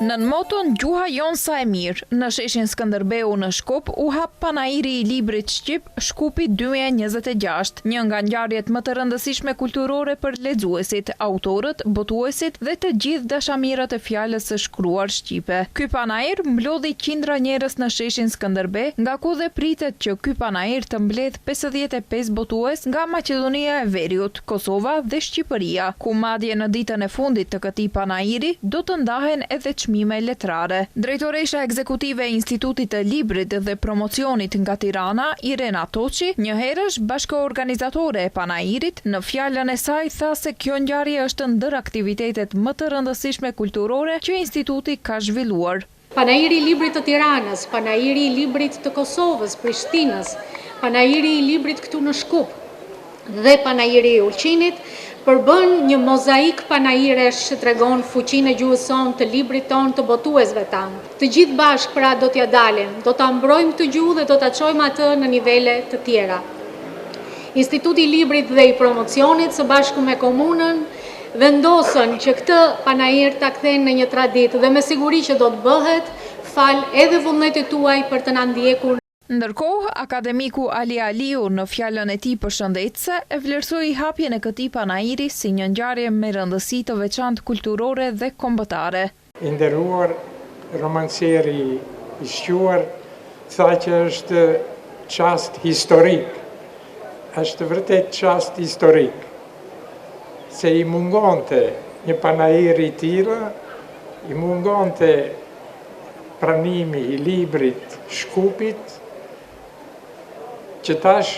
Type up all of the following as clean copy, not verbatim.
Nën moton Gjuha jon sa e mirë, në sheshin Skënderbeu në Shkup u hap panairi i librit shqip Shkupi 2026, një nga ngjarjet më të rëndësishme kulturore për lexuesit, autorët, botuesit dhe të gjithë dashamirët e fjalës së shkruar shqipe. Ky panair mblodhi qindra njerëz në sheshin Skënderbe, nga ku dhe pritet që ky panair të mbledh 55 botues nga Maqedonia e Veriut, Kosova dhe Shqipëria, ku madje në ditën e fundit të këtij panairi do të ndahen edhe çmime letrare. Drejtoresha ekzekutive e Institutit të Librit dhe Promocionit nga Tirana, Irena Toçi, një herësh bashkëorganizatore e panairit, në fjalën e saj tha se kjo ngjarje është ndër aktivitetet më të rëndësishme kulturore që instituti ka zhvilluar. Panairi i Librit të Tiranës, panairi i Librit të Kosovës, Prishtinës, panairi i Librit këtu në Shkup dhe panairi i Ulqinit përbën një mozaik panairesh që tregon fuqinë e gjuhës sonë, të librit tonë, të botuesve tanë. Të gjithë bashkë pra do t'ja dalim, do ta mbrojmë të gjuhë dhe do ta çojmë atë në nivele të tjera. Instituti i Librit dhe i Promocionit së bashku me komunën vendosën që këtë panair ta kthejnë në një traditë dhe me siguri që do të bëhet fal edhe vullnetit tuaj për të na ndjekur. Ndërkohë, akademiku Ali Aliu në fjalën e tij përshëndetëse e vlerësoi hapjen e këtij panairi si një ngjarje me rëndësi të veçantë kulturore dhe kombëtare. I nderuar romancieri i shquar tha që është çast historik. Është vërtet çast historik. Se i mungonte një panair i tillë, i mungonte pranimi i librit Shkupit, që tash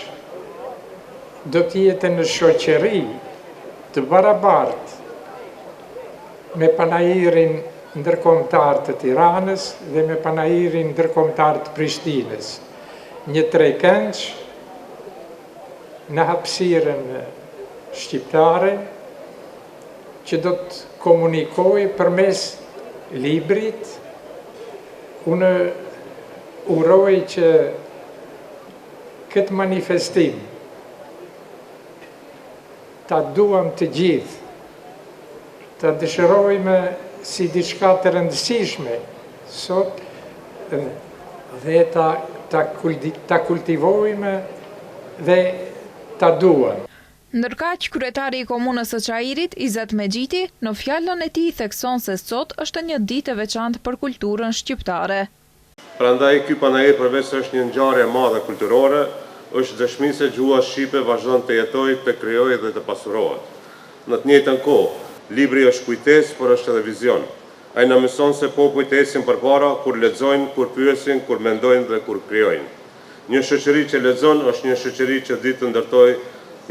do t'jete në shoqëri të barabartë me panairin ndërkombëtar të Tiranës dhe me panairin ndërkombëtar të Prishtinës. Një trekëndsh në hapësirën shqiptare që do të komunikojë përmes librit. Unë uroj që këtë manifestim ta duam të gjithë, ta dëshirojmë si diçka të rëndësishme sot dhe ta kultivojmë dhe ta duam. Ndërkaq, kryetari i komunës së Çajirit, Izet Mexhiti, në fjalën e tij thekson se sot është një ditë e veçantë për kulturën shqiptare. Prandaj ky panair përveç se është një ngjarje e madhe kulturore, është dëshmi se gjuha shqipe vazhdon të jetojë, të krijojë dhe të pasurohet. Në të njëjtën kohë, libri është kujtesë, por është edhe vizion. Ai na mëson se popujt ecin përpara kur lexojnë, kur pyesin, kur mendojnë dhe kur krijojnë. Një shoqëri që lexon është një shoqëri që ditë të ndërtojë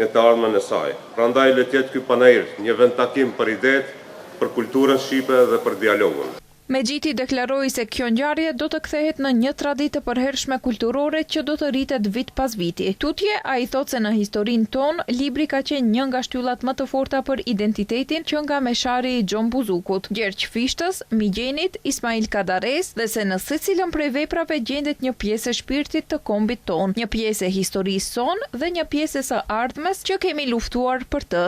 një të ardhmen e saj. Prandaj le të jetë ky panair një vend takim për idetë, për kulturën shqipe dhe për dialogun. Mexhiti deklaroi se kjo ngjarje do të kthehet në një traditë të përhershme kulturore që do të rritet vit pas viti. Tutje, ai thotë se në historinë tonë, libri ka qenë një nga shtyllat më të forta për identitetin që nga meshari i Xhon Buzukut, Gjergj Fishtës, Migjenit, Ismail Kadares dhe se në secilën prej veprave gjendet një pjesë e shpirtit të kombit tonë, një pjesë e historisë sonë dhe një pjesë e së ardhmes që kemi luftuar për të.